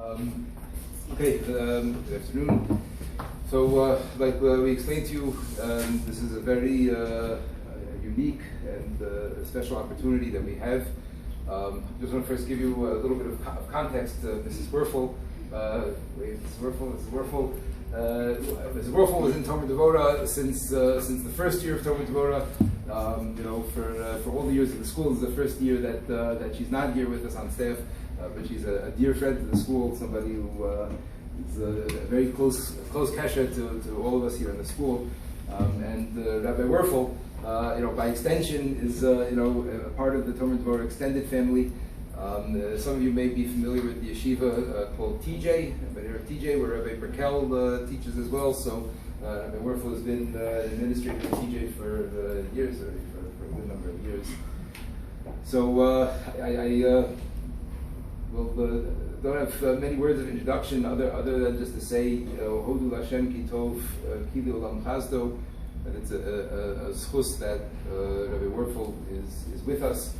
Good afternoon. So, like we explained to you, this is a very unique and special opportunity that we have. Just want to first give you a little bit of context. Mrs. Werfel, Mrs. Werfel was in Tomer Devorah since the first year of Tomer Devorah. For all the years of the school, this is the first year that she's not here with us on staff. But she's a dear friend to the school, somebody who is a very close kasher to all of us here in the school. And Rabbi Werfel, by extension, is a part of the Tomer Devorah extended family. Some of you may be familiar with the yeshiva called TJ, TJ, where Rabbi Berkel teaches as well. So Rabbi Werfel has been administrator at TJ for years already, for a good number of years. So don't have many words of introduction other than just to say, Hodu Lashem Ki Tov Kili Olam Chazdo, that it's a schus that Rabbi Werfel is with us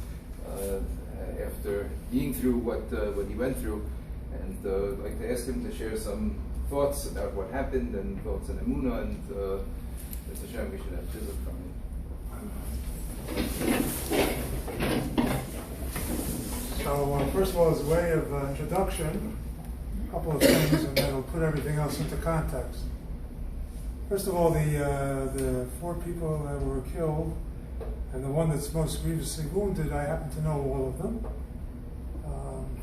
after being through what he went through, and I'd like to ask him to share some thoughts about what happened and thoughts on Emunah, and Mr. Hashem, we should have chizuk from him. So first of all, as a way of introduction, a couple of things, and then we'll put everything else into context. First of all, the 4 people that were killed, and the one that's most grievously wounded, I happen to know all of them.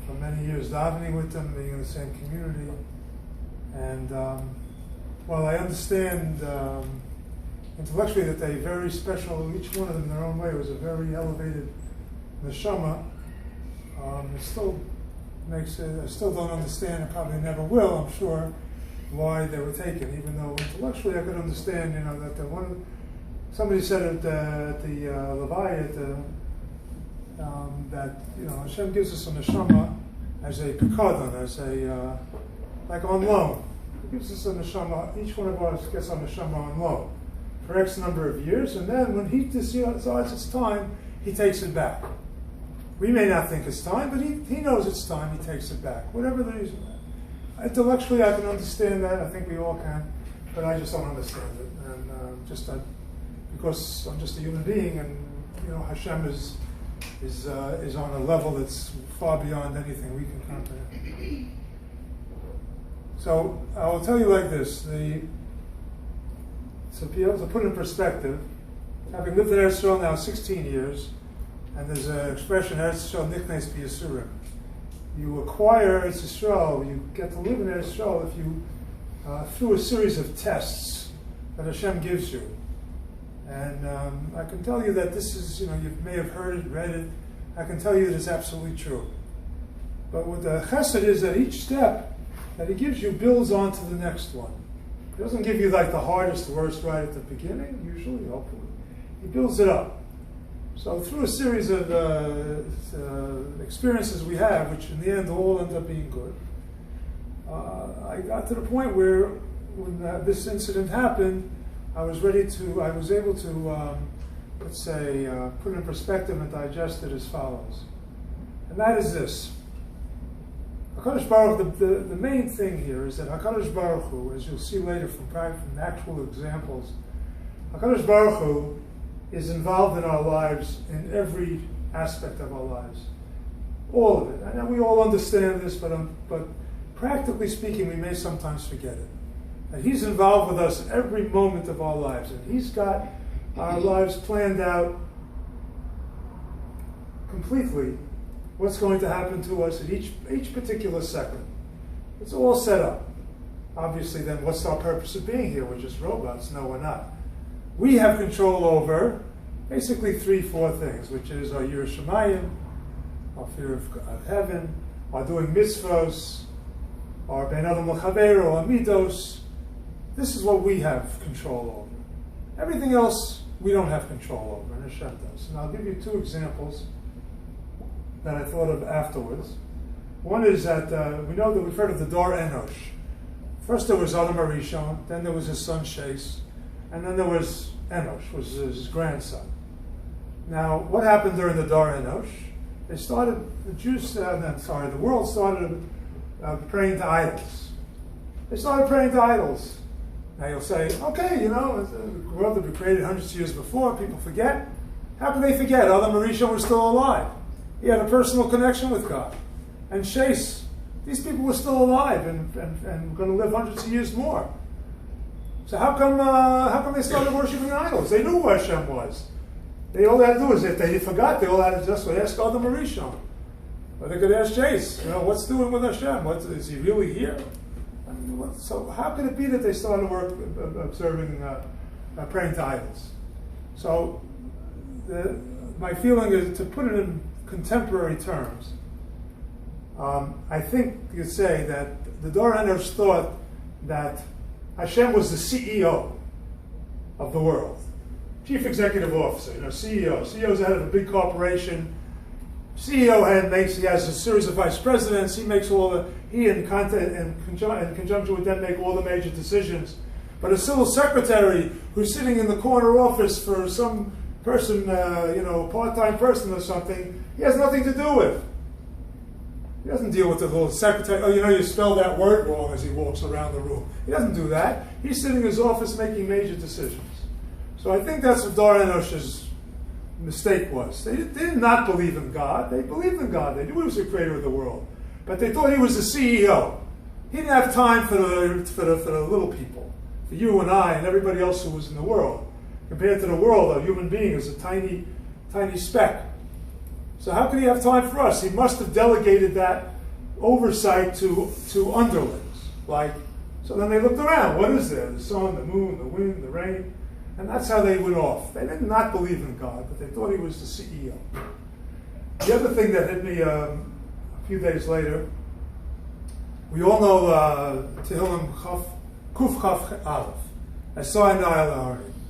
For many years davening with them, being in the same community. And while I understand intellectually that they're very special, each one of them in their own way was a very elevated neshama, it still makes it, I still don't understand, and probably never will, I'm sure, why they were taken, even though intellectually I could understand, that the one, somebody said at the Levaya, that, Hashem gives us a neshama as a pikadon, as a, like on loan. He gives us a neshama, each one of us gets a neshama on loan for X number of years, and then when he decides it's time, he takes it back. We may not think it's time, but he knows it's time, he takes it back. Whatever the reason. Intellectually, I can understand that, I think we all can, but I just don't understand it. And because I'm just a human being, and Hashem is on a level that's far beyond anything we can comprehend. So I will tell you like this: to be able to put in perspective, having lived in Eretz Yisrael now 16 years. And there's an expression, Eretz Yisrael nichnes b'yisurim. You acquire Eretz Yisrael, you get to live in Eretz Yisrael if you, through a series of tests that Hashem gives you. And I can tell you that this is, you may have heard it, read it, I can tell you that it's absolutely true. But what the chesed is that each step that he gives you builds on to the next one. He doesn't give you like the hardest, worst right at the beginning, usually, hopefully. He builds it up. So through a series of experiences we have, which in the end all end up being good, I got to the point where when this incident happened, I was able to, let's say, put it in perspective and digest it as follows. And that is this. HaKadosh Baruch Hu, the main thing here is that HaKadosh Baruch Hu, as you'll see later from actual examples, HaKadosh Baruch Hu is involved in our lives in every aspect of our lives. All of it. I know we all understand this, but practically speaking, we may sometimes forget it. And he's involved with us every moment of our lives, and he's got our lives planned out completely, what's going to happen to us at each particular second. It's all set up. Obviously, then, what's our purpose of being here? We're just robots. No, we're not. We have control over basically 3-4 things, which is our Yiras Shamayim, our fear of heaven, our doing mitzvos, our Ben Adam L'Chaveiro, our midos. This is what we have control over. Everything else we don't have control over, and Hashem does. And I'll give you 2 examples that I thought of afterwards. One is that we know that we've heard of the Dor Enosh. First there was Adam Arishon, then there was his son Shes, and then there was Enosh, was his grandson. Now, what happened during the Dor Enosh? The world started praying to idols. They started praying to idols. Now you'll say, okay, the world had been created hundreds of years before, people forget. How can they forget? Adam Rishon was still alive. He had a personal connection with God. And Shais, these people were still alive and going to live hundreds of years more. So how come they started worshiping idols? They knew who Hashem was. All they had to do is, if they forgot, they all had to just ask Adam Rishon. Or they could ask Shais, what's doing with Hashem? Is he really here? So how could it be that they started praying to idols? So my feeling is, to put it in contemporary terms, I think you could say that the Dor HaNosh thought that Hashem was the CEO of the world, chief executive officer, CEO. CEO's the head of a big corporation. CEO he has a series of vice presidents. He makes in conjunction with them, make all the major decisions. But a civil secretary who's sitting in the corner office for some person, part-time person or something, he has nothing to do with. He doesn't deal with the little secretary. You spell that word wrong as he walks around the room. He doesn't do that. He's sitting in his office making major decisions. So I think that's what Dor HaNosh's mistake was. They did not believe in God. They believed in God. They knew He was the creator of the world. But they thought He was the CEO. He didn't have time for the little people, for you and I and everybody else who was in the world. Compared to the world, a human being is a tiny, tiny speck. So how could He have time for us? He must have delegated that oversight to underlings. So then they looked around. What is there? The sun, the moon, the wind, the rain. And that's how they went off. They did not believe in God, but they thought He was the CEO. The other thing that hit me a few days later, we all know Tehillim Kuf Chaf Aleph. I saw in the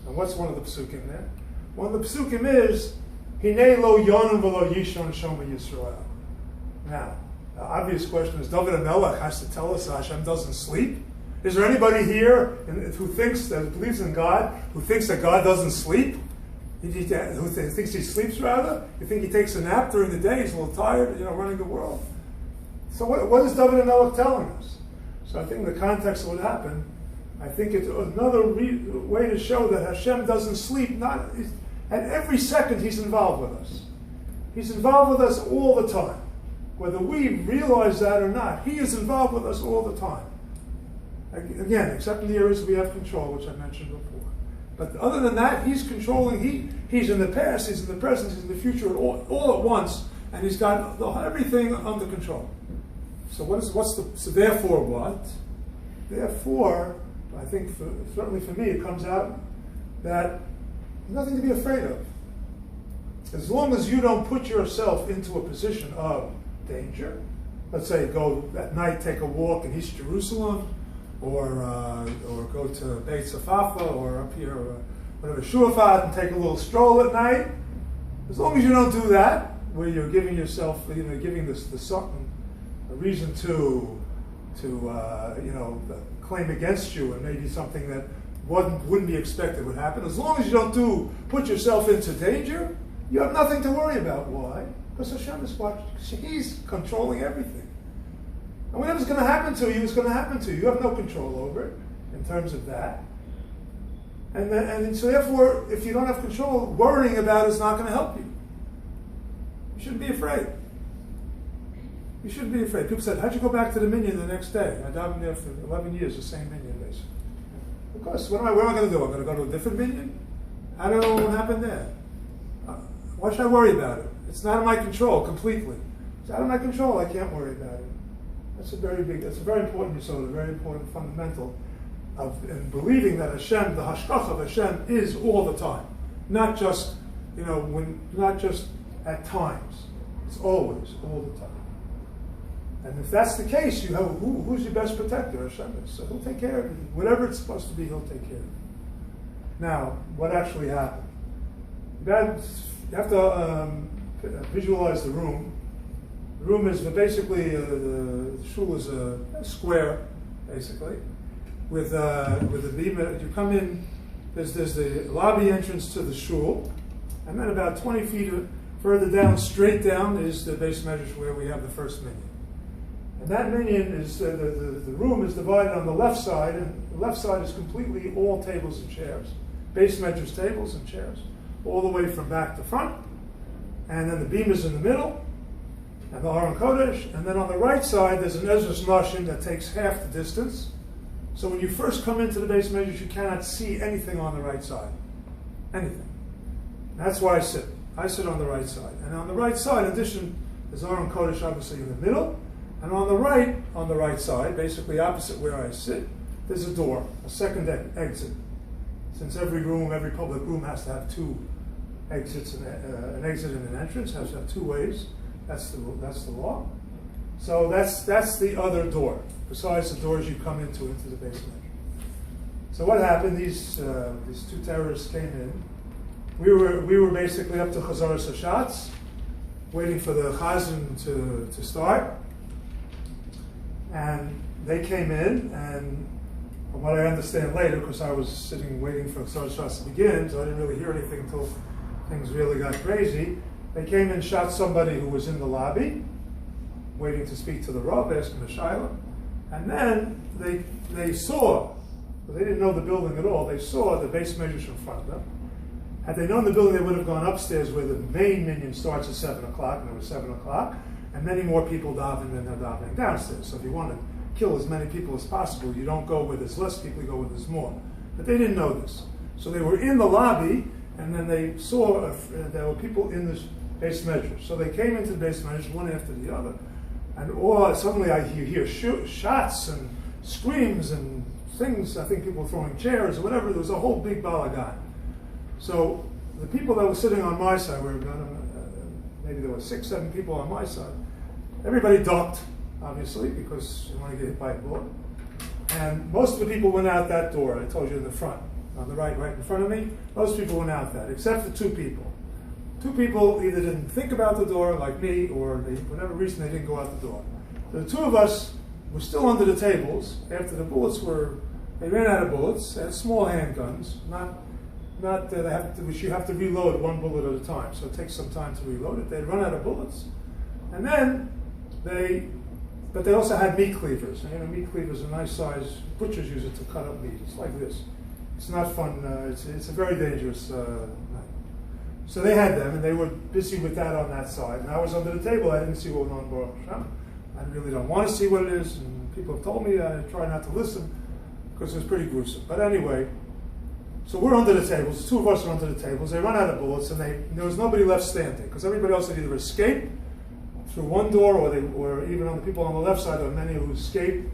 And what's one of the psukim there? One of the psukim is Hinei lo yonum v'lo yishon shoma Yisrael. Now, the obvious question is, David HaMelech has to tell us Hashem doesn't sleep? Is there anybody here who believes in God, who thinks that God doesn't sleep? Who thinks He sleeps, rather? You think He takes a nap during the day? He's a little tired, running the world. So what is David HaMelech telling us? So I think in the context of what happened, I think it's another way to show that Hashem doesn't sleep. At every second He's involved with us. He's involved with us all the time. Whether we realize that or not, He is involved with us all the time. Again, except in the areas we have control, which I mentioned before. But other than that, He's controlling. He's in the past, He's in the present, He's in the future, all at once, and He's got everything under control. So so therefore what? Therefore, I think certainly for me, it comes out that there's nothing to be afraid of. As long as you don't put yourself into a position of danger, let's say go at night, take a walk in East Jerusalem, or go to Beit Safafa, or up here, whatever, Shuafat, and take a little stroll at night. As long as you don't do that, where you're giving yourself, giving the something a reason to claim against you, and maybe something that wouldn't be expected would happen. As long as you don't put yourself into danger, you have nothing to worry about. Why? Because Hashem is watching. He's controlling everything. And whatever's going to happen to you is going to happen to you. You have no control over it in terms of that. And so therefore, if you don't have control, worrying about it is not going to help you. You shouldn't be afraid. You shouldn't be afraid. People said, how'd you go back to the minyan the next day? I davened there for 11 years, the same minyan, basically. Of course, what am I going to do? I'm going to go to a different minyan? I don't know what happened there. Why should I worry about it? It's not in my control completely. It's out of my control. I can't worry about it. That's a very important yesod, a very important fundamental in believing that Hashem, the hashgacha of Hashem, is all the time, not just not just at times. It's always, all the time. And if that's the case, you have who's your best protector? Hashem is. So He'll take care of you. Whatever it's supposed to be, He'll take care of you. Now, what actually happened? You have to visualize the room. The room is basically the shul is a square, basically, with a beam. You come in. There's the lobby entrance to the shul, and then about 20 feet further down, straight down, is the base measures where we have the first minyan. And that minyan is, the room is divided on the left side, and the left side is completely all tables and chairs, base measures tables and chairs, all the way from back to front. And then the beam is in the middle, and the Aron Kodesh. And then on the right side, there's an Ezra's Nashim that takes half the distance. So when you first come into the base measures, you cannot see anything on the right side. Anything. That's where I sit. I sit on the right side. And on the right side, in addition, there's Aron Kodesh obviously in the middle. And on the right side, basically opposite where I sit, there's a door, a second exit. Since every room, every public room has to have two exits, an exit and an entrance, has to have two ways. That's the law. So that's the other door, besides the doors you come into the basement. So what happened? These two terrorists came in. We were basically up to Chazaras Hashatz, waiting for the Chazan to start. And they came in, and from what I understand later, because I was sitting waiting for Chazaras Hashatz to begin, so I didn't really hear anything until things really got crazy. They came and shot somebody who was in the lobby, waiting to speak to the Rav, asking the Shaila. And then they saw, but they didn't know the building at all, they saw the base measures in front of them. Had they known the building, they would have gone upstairs where the main minyan starts at 7 o'clock, and it was 7 o'clock, and many more people davening than they're davening downstairs. So if you want to kill as many people as possible, you don't go where there's less people, you go where there's more. But they didn't know this. So they were in the lobby, and then they saw there were people in this base measure. So they came into the base measures, one after the other, and suddenly you hear shots and screams and things. I think people throwing chairs or whatever. There was a whole big balagan. So the people that were sitting on my side, maybe there were 6, 7 people on my side. Everybody ducked, obviously, because you want to get hit by a bullet. And most of the people went out that door. I told you in the front, on the right in front of me. Most people went out that, except for 2 people. 2 people either didn't think about the door like me, or for whatever reason they didn't go out the door. The 2 of us were still under the tables after the bullets they ran out of bullets. They had small handguns, which you have to reload 1 bullet at a time, so it takes some time to reload it. They'd run out of bullets. And then but they also had meat cleavers. Meat cleavers are a nice size, butchers use it to cut up meat. It's like this. It's not fun, it's a very dangerous knife. So they had them, and they were busy with that on that side. And I was under the table, I didn't see what went on Baruch Hashem. I really don't want to see what it is, and people have told me that I try not to listen, because it was pretty gruesome. But anyway, so we're under the tables, 2 of us are under the tables, they run out of bullets, and there was nobody left standing, because everybody else had either escaped through one door, or even on the people on the left side, there were many who escaped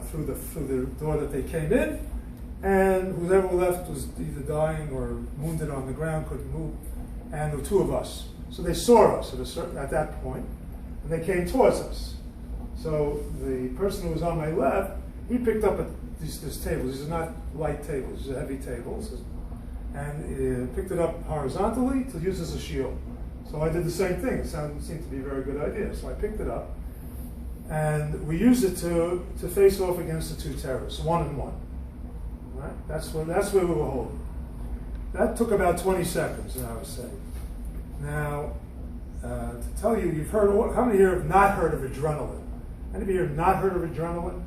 through the door that they came in, and whoever left was either dying or wounded on the ground, couldn't move, and the 2 of us. So they saw us at that point, and they came towards us. So the person who was on my left, he picked up these tables. These are not light tables, these are heavy tables, and he picked it up horizontally to use as a shield. So I did the same thing. It seemed to be a very good idea. So I picked it up, and we used it to face off against the 2 terrorists, 1-on-1. Right? That's where we were holding. That took about 20 seconds, I would say. Now, to tell you, you've heard, how many here have not heard of adrenaline? Any of you have not heard of adrenaline?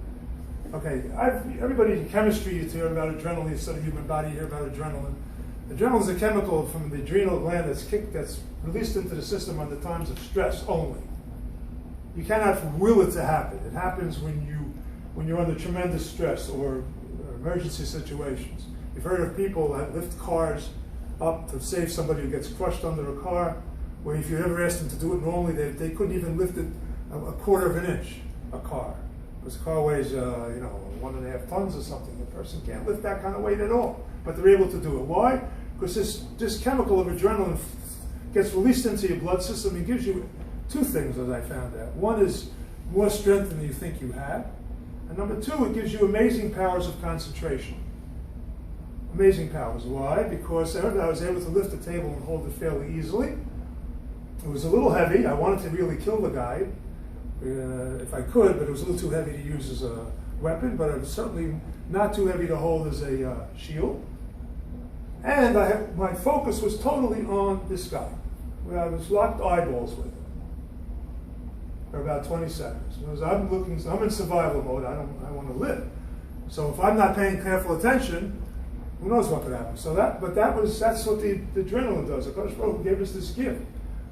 Okay, everybody in chemistry, you hear about adrenaline, you study human body, you hear about adrenaline. Adrenaline is a chemical from the adrenal gland that's released into the system under times of stress only. You cannot will it to happen. It happens when you're under tremendous stress or emergency situations. You've heard of people that lift cars up to save somebody who gets crushed under a car, where if you ever asked them to do it normally, they couldn't even lift it a quarter of an inch, a car. Because the car weighs 1.5 tons or something. The person can't lift that kind of weight at all. But they're able to do it. Why? Because this chemical of adrenaline gets released into your blood system and gives you 2 things, as I found out. One is more strength than you think you have. And number 2, it gives you amazing powers of concentration. Amazing powers. Why? Because I was able to lift the table and hold it fairly easily. It was a little heavy. I wanted to really kill the guy if I could, but it was a little too heavy to use as a weapon, but it was certainly not too heavy to hold as a shield. And my focus was totally on this guy, where I was locked eyeballs with him. for about 20 seconds. Because I'm in survival mode. I want to live. So if I'm not paying careful attention, who knows what could happen? So that's what the adrenaline does. The Kodesh Baruch Hu gave us this gift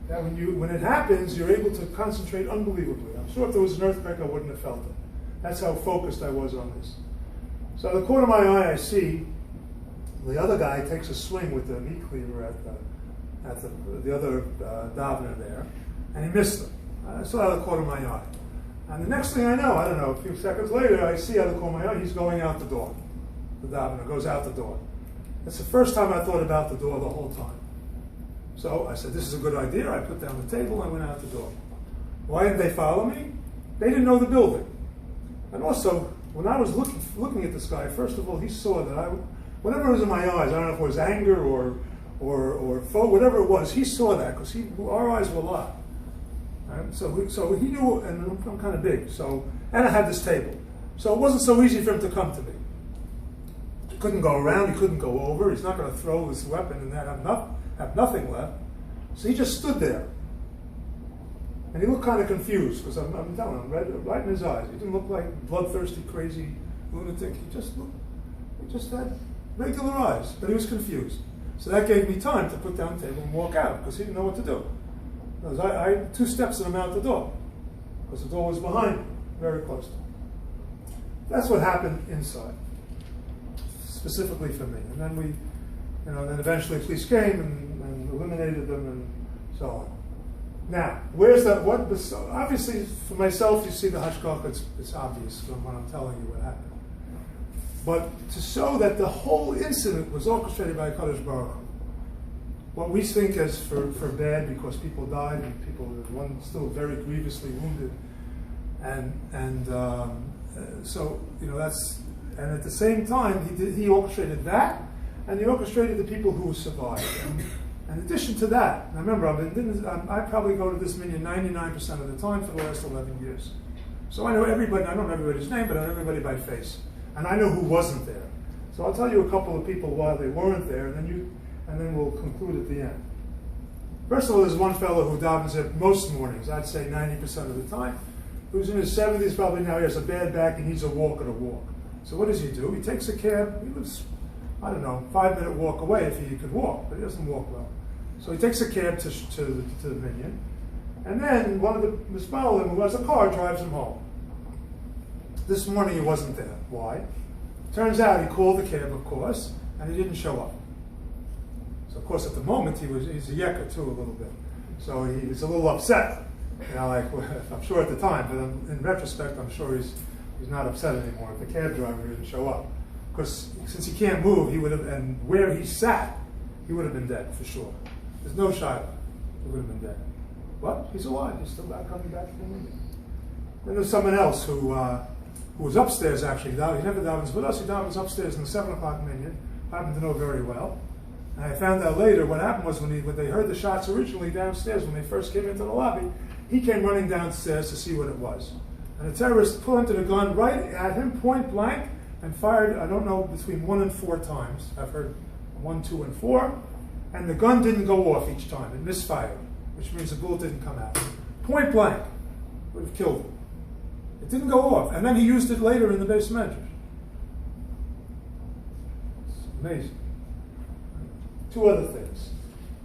that when it happens, you're able to concentrate unbelievably. I'm sure if there was an earthquake, I wouldn't have felt it. That's how focused I was on this. So out of the corner of my eye, I see the other guy takes a swing with the meat cleaver at the other davener there, and he missed him. I saw out of the corner of my eye. And the next thing I know, a few seconds later, I see out of the corner of my eye, he's going out the door. The davener goes out the door. That's the first time I thought about the door the whole time. So I said, this is a good idea. I put down the table and went out the door. Why didn't they follow me? They didn't know the building. And also, when I was looking at this guy, first of all, he saw that whatever was in my eyes, I don't know if it was anger or whatever it was, he saw that because our eyes were locked. Right? So he knew, and I'm kind of big, and I had this table. So it wasn't so easy for him to come to me. He couldn't go around, he couldn't go over, he's not going to throw his weapon and have nothing left. So he just stood there. And he looked kind of confused, because I'm telling him, right in his eyes. He didn't look like bloodthirsty, crazy lunatic. He just had regular eyes, but he was confused. So that gave me time to put down the table and walk out, because he didn't know what to do. Because I 2 steps and I'm out the door, because the door was behind me, very close to me. That's what happened inside, specifically for me. And then then eventually police came and eliminated them and so on. Now, where's that? Obviously, for myself, you see the hashgacha. It's obvious from what I'm telling you what happened. But to show that the whole incident was orchestrated by Kadosh Baruch Hu, what we think as for bad because people died and one still very grievously wounded, so that's, and at the same time he orchestrated that, and he orchestrated the people who survived. And in addition to that, now remember, I probably go to this minyan 99% of the time for the last 11 years. So I know everybody. I don't know everybody's name, but I know everybody by face, and I know who wasn't there. So I'll tell you a couple of people why they weren't there, and then we'll conclude at the end. First of all, there's one fellow who davens there most mornings. I'd say 90% of the time. Who's in his 70s, probably now. He has a bad back and needs a walker to walk. So what does he do? He takes a cab. He lives, 5-minute walk away if he could walk, but he doesn't walk well. So he takes a cab to the minyan, and then one of the mispalim who has a car drives him home. This morning he wasn't there. Why? Turns out he called the cab, of course, and he didn't show up. So of course at the moment he's a yekka too a little bit. So he was a little upset. I'm sure at the time, but in retrospect I'm sure he's not upset anymore if the cab driver didn't show up. Because since he can't move, he would have, and where he sat, he would have been dead for sure. There's no shaila. He would have been dead. But he's alive. He's still coming back to the minyan. Then there's someone else who was upstairs actually. He never davens with us. He davens upstairs in the 7 o'clock minyan. I happen to know very well. And I found out later what happened was when they heard the shots originally downstairs, when they first came into the lobby, he came running downstairs to see what it was. And the terrorist pointed a gun right at him, point blank, and fired, I don't know, between 1 and 4 times. I've heard 1, 2, and 4. And the gun didn't go off each time. It misfired, which means the bullet didn't come out. Point blank would have killed him. It didn't go off. And then he used it later in the base measures. It's amazing. 2 other things.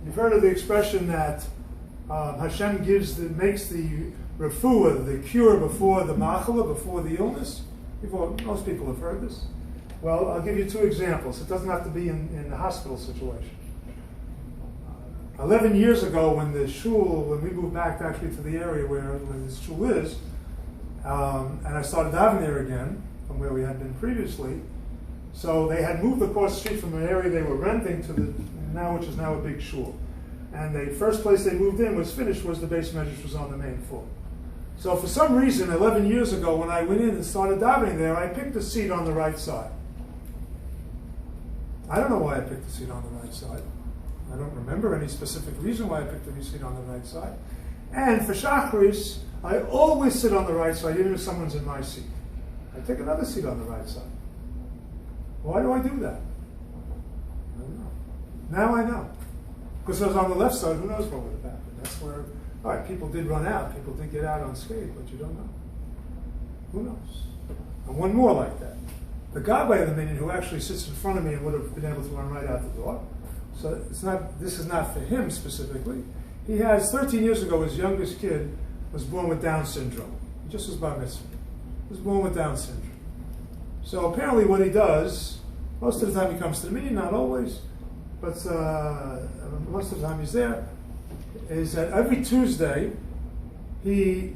You've heard of the expression that Hashem makes the refuah, the cure before the machala, before the illness. Most people have heard this. Well, I'll give you 2 examples. It doesn't have to be in the hospital situation. 11 years ago, when we moved back actually to the area where this shul is, and I started davening there again from where we had been previously. So they had moved across the street from an area they were renting to which is now a big shul. And the first place they moved in was the base measures was on the main floor. So for some reason, 11 years ago, when I went in and started davening there, I picked a seat on the right side. I don't know why I picked the seat on the right side. I don't remember any specific reason why I picked the seat on the right side. And for Shacharis, I always sit on the right side, even if someone's in my seat. I take another seat on the right side. Why do I do that? I don't know. Now I know. Because if I was on the left side, who knows what would have happened. That's where All right, people did run out. People did get out unscathed, but you don't know. Who knows? And one more like that. The Gabbai of the minyan who actually sits in front of me and would have been able to run right out the door. So this is not for him specifically. He has, 13 years ago, his youngest kid was born with Down syndrome. He just was bar mitzvah. He was born with Down syndrome. So apparently what he does, most of the time he comes to the minyan, not always, but most of the time he's there, is that every Tuesday he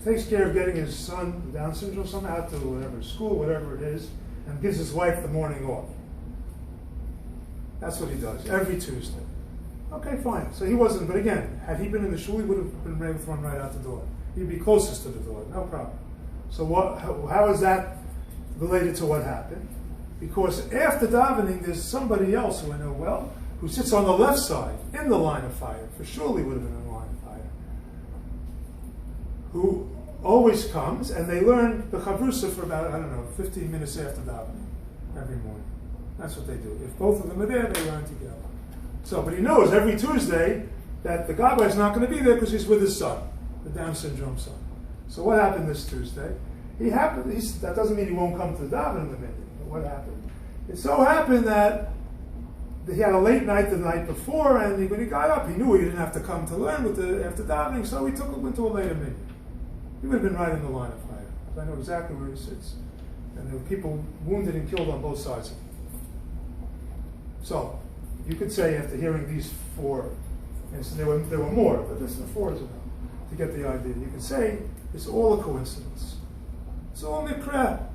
takes care of getting his son with Down syndrome somehow to whatever school, whatever it is, and gives his wife the morning off. That's what he does every Tuesday. Okay, fine. So he wasn't, but again, had he been in the shul, he would have been able to run right out the door. He'd be closest to the door, no problem. So how is that related to what happened? Because after davening, there's somebody else who I know well, who sits on the left side, in the line of fire, for surely would have been in the line of fire, who always comes, and they learn the chavrusa for about, 15 minutes after davening, every morning. That's what they do. If both of them are there, they learn together. So, but he knows every Tuesday that the Gabbai is not going to be there because he's with his son, the Down syndrome son. So what happened this Tuesday? That doesn't mean he won't come to the davening in the minute. But what happened? It so happened that he had a late night the night before, and when he got up, he knew he didn't have to come to learn after davening, so he went to a later minute. He would have been right in the line of fire. I know exactly where he sits. And there were people wounded and killed on both sides of him. So, you could say after hearing these four, and so there were more, but this is the four is enough to get the idea. You could say it's all a coincidence. It's all mikra.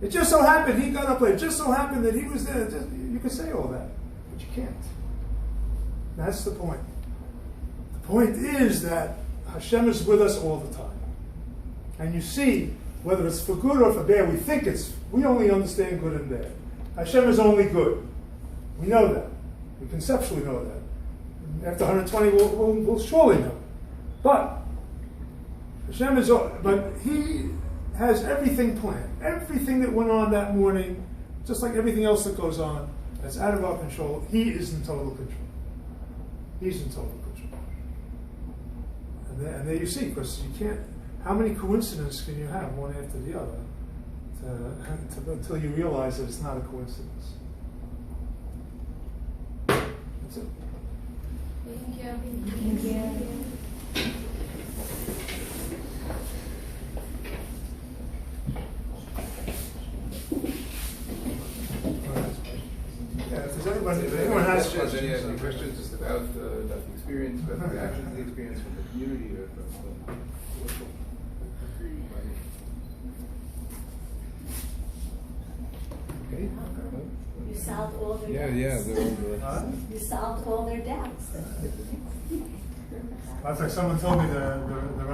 It just so happened he got up late. It just so happened that he was there. You could say all that, but you can't. That's the point. The point is that Hashem is with us all the time. And you see, whether it's for good or for bad, we only understand good and bad. Hashem is only good. We know that. We conceptually know that. After 120, we'll surely know. But Hashem but He has everything planned. Everything that went on that morning, just like everything else that goes on, that's out of our control. He is in total control. He's in total control. And there you see, because you can't. How many coincidences can you have one after the other until you realize that it's not a coincidence? That's it. Thank you. Thank you. Yeah, if anyone has questions, any questions just about the experience, about the reaction to the experience from the community or from okay. You solved all their doubts. Yeah, they're all You solved all their doubts. That's like someone told me the